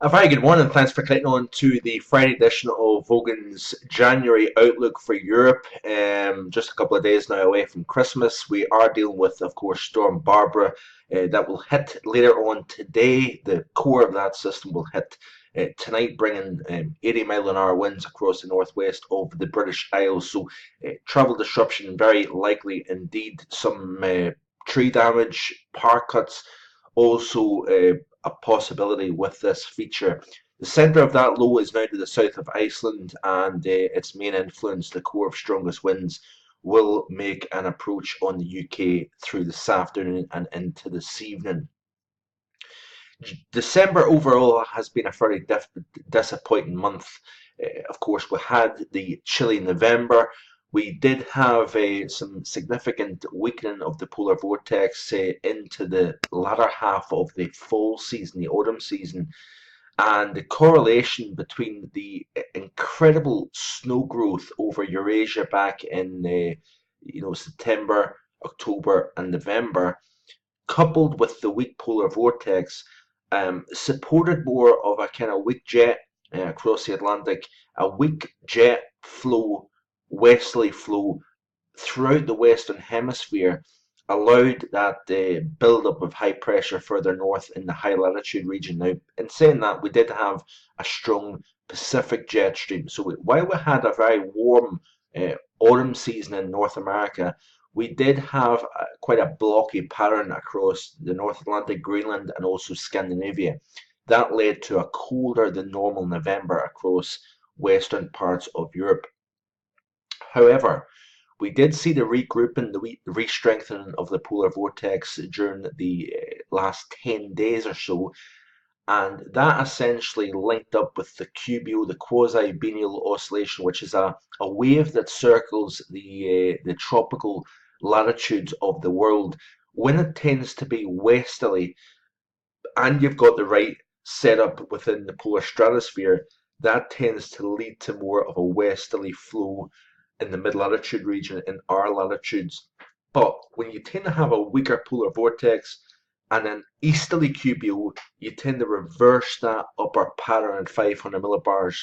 A very good one, and thanks for clicking on to the Friday edition of Vogan's January Outlook for Europe. Just a couple of days now away from Christmas. We are dealing with, of course, Storm Barbara. That will hit later on today. The core of that system will hit tonight, bringing 80-mile-an-hour winds across the northwest of the British Isles. So, travel disruption very likely indeed. Some tree damage, power cuts, also a possibility with this feature. The centre of that low is now to the south of Iceland, and its main influence, the core of strongest winds, will make an approach on the UK through this afternoon and into this evening. December overall has been a fairly disappointing month. Of course, we had the chilly November. We did have some significant weakening of the polar vortex into the latter half of the fall season, the autumn season, and the correlation between the incredible snow growth over Eurasia back in September, October, and November, coupled with the weak polar vortex, supported more of a kind of weak jet across the Atlantic, a weak jet flow, westerly flow throughout the Western Hemisphere, allowed that build-up of high pressure further north in the high latitude region. Now, in saying that, we did have a strong Pacific jet stream. So while we had a very warm autumn season in North America, we did have quite a blocky pattern across the North Atlantic, Greenland, and also Scandinavia. That led to a colder than normal November across western parts of Europe. However, we did see the regrouping, the re-strengthening of the polar vortex during the last 10 days or so, and that essentially linked up with the QBO, the quasi-biennial oscillation, which is a wave that circles the tropical latitudes of the world. When it tends to be westerly, and you've got the right setup within the polar stratosphere, that tends to lead to more of a westerly flow in the mid-latitude region in our latitudes. But when you tend to have a weaker polar vortex and an easterly QBO, you tend to reverse that upper pattern at 500 millibars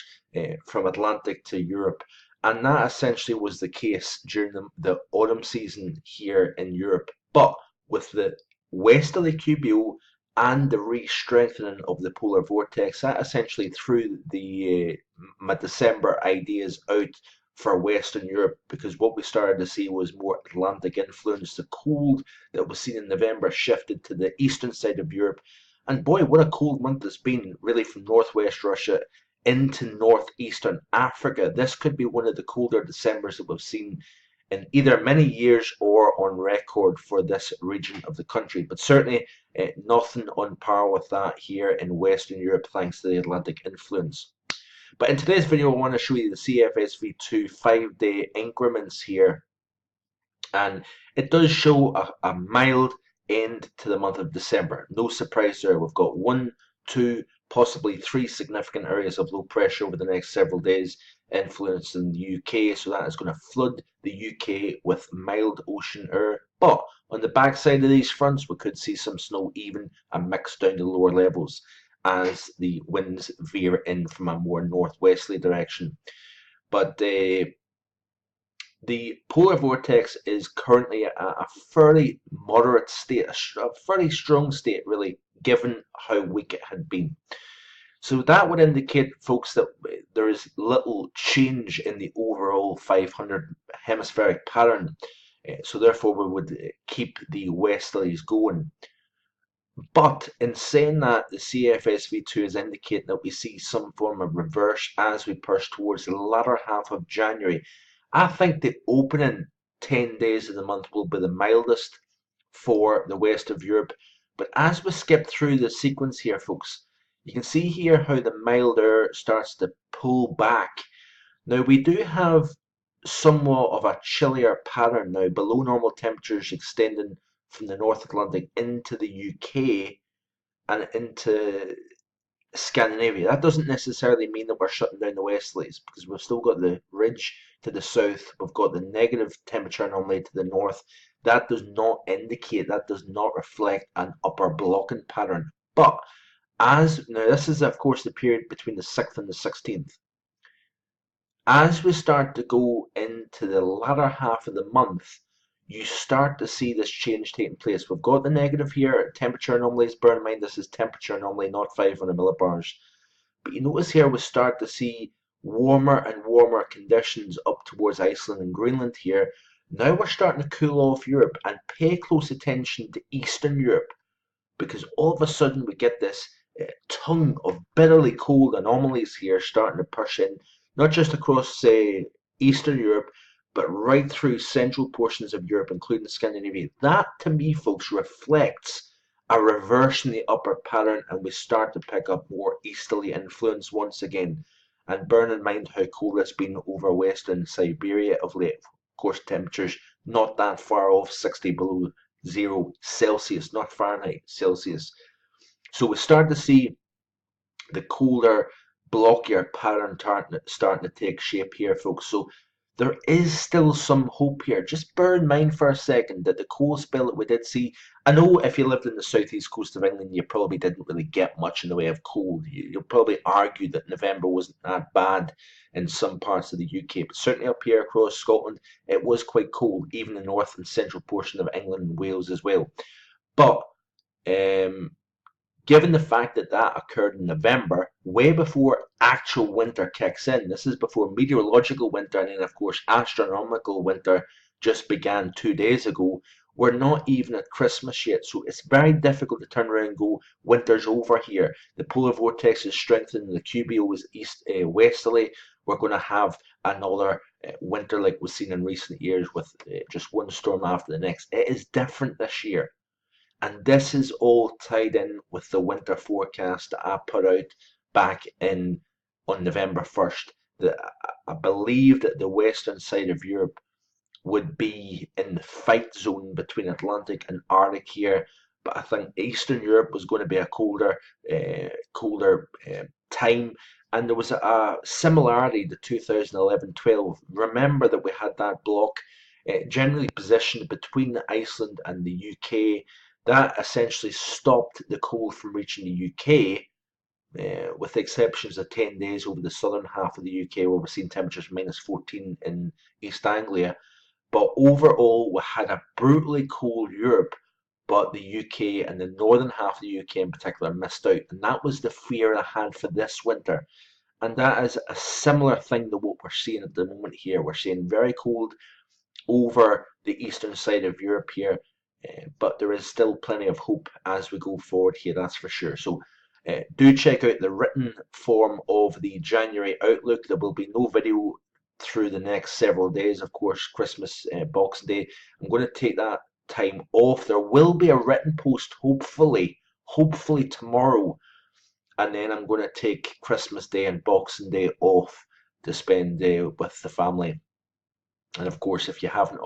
from Atlantic to Europe. And that essentially was the case during the autumn season here in Europe. But with the westerly QBO and the re-strengthening of the polar vortex, that essentially threw the December ideas out for Western Europe, because what we started to see was more Atlantic influence. The cold that was seen in November shifted to the eastern side of Europe. And boy, what a cold month it's been, really, from northwest Russia into northeastern Africa. This could be one of the colder Decembers that we've seen in either many years or on record for this region of the country. But certainly nothing on par with that here in Western Europe, thanks to the Atlantic influence. But in today's video, I want to show you the CFSV2 5-day increments here. And it does show a mild end to the month of December. No surprise there. We've got 1, 2, possibly 3 significant areas of low pressure over the next several days influencing the UK. So that is going to flood the UK with mild ocean air. But on the backside of these fronts, we could see some snow even and mix down to lower levels as the winds veer in from a more northwesterly direction. But the polar vortex is currently a fairly moderate state, a fairly strong state, really, given how weak it had been. So that would indicate, folks, that there is little change in the overall 500 hemispheric pattern. So therefore, we would keep the westerlies going. But in saying that, the CFSV2 is indicating that we see some form of reverse as we push towards the latter half of January. I think the opening 10 days of the month will be the mildest for the west of Europe. But as we skip through the sequence here, folks, you can see here how the mild air starts to pull back. Now, we do have somewhat of a chillier pattern now, below normal temperatures extending from the North Atlantic into the UK and into Scandinavia. That doesn't necessarily mean that we're shutting down the westerlies, because we've still got the ridge to the south, we've got the negative temperature anomaly to the north. That does not reflect an upper blocking pattern. But Now this is of course the period between the 6th and the 16th. As we start to go into the latter half of the month, you start to see this change taking place. We've got the negative here, temperature anomalies. Bear in mind this is temperature anomaly, not 500 millibars. But you notice here we start to see warmer and warmer conditions up towards Iceland and Greenland here. Now we're starting to cool off Europe, and pay close attention to Eastern Europe, because all of a sudden we get this tongue of bitterly cold anomalies here starting to push in, not just across Eastern Europe, but right through central portions of Europe, including Scandinavia. That, to me, folks, reflects a reverse in the upper pattern, and we start to pick up more easterly influence once again. And bear in mind how cold it's been over Western Siberia of late. Of course, temperatures not that far off 60 below 0 Celsius, not Fahrenheit, Celsius. So we start to see the colder, blockier pattern starting to take shape here, folks. So there is still some hope here. Just bear in mind for a second that the cold spell that we did see, I know if you lived in the southeast coast of England, you probably didn't really get much in the way of cold. You'll probably argue that November wasn't that bad in some parts of the UK, but certainly up here across Scotland, it was quite cold, even the north and central portion of England and Wales as well. But given the fact that that occurred in November, way before actual winter kicks in, this is before meteorological winter, and then of course astronomical winter just began 2 days ago, we're not even at Christmas yet, so it's very difficult to turn around and go, winter's over here. The polar vortex is strengthening, the QBO is westerly. We're going to have another winter like we've seen in recent years with just one storm after the next. It is different this year. And this is all tied in with the winter forecast that I put out back in on November 1st. I believe that the western side of Europe would be in the fight zone between Atlantic and Arctic here, but I think Eastern Europe was going to be a colder time. And there was a similarity to 2011-12. Remember that we had that block generally positioned between Iceland and the UK. That essentially stopped the cold from reaching the UK, with the exceptions of 10 days over the southern half of the UK, where we're seeing temperatures -14 in East Anglia. But overall, we had a brutally cold Europe, but the UK and the northern half of the UK in particular missed out. And that was the fear I had for this winter. And that is a similar thing to what we're seeing at the moment here. We're seeing very cold over the eastern side of Europe here, but there is still plenty of hope as we go forward here, that's for sure. So do check out the written form of the January outlook. There will be no video through the next several days, of course, Christmas, Boxing Day. I'm going to take that time off. There will be a written post, hopefully tomorrow, and then I'm going to take Christmas Day and Boxing Day off to spend with the family. And of course, if you don't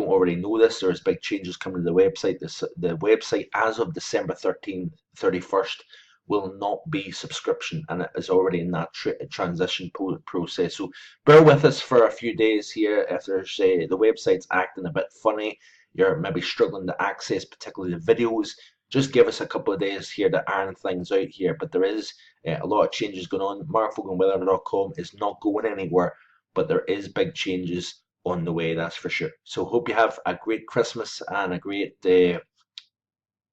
already know this, there's big changes coming to the website. The website, as of December 31st, will not be subscription, and it is already in that transition process. So bear with us for a few days here. If there's the website's acting a bit funny, you're maybe struggling to access particularly the videos, just give us a couple of days here to iron things out here. But there is a lot of changes going on. MarkFoganWeather.com is not going anywhere, but there is big changes on the way, that's for sure. So hope you have a great Christmas and a great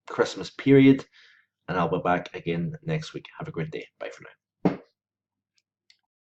Christmas period, and I'll be back again next week. Have a great day. Bye for now.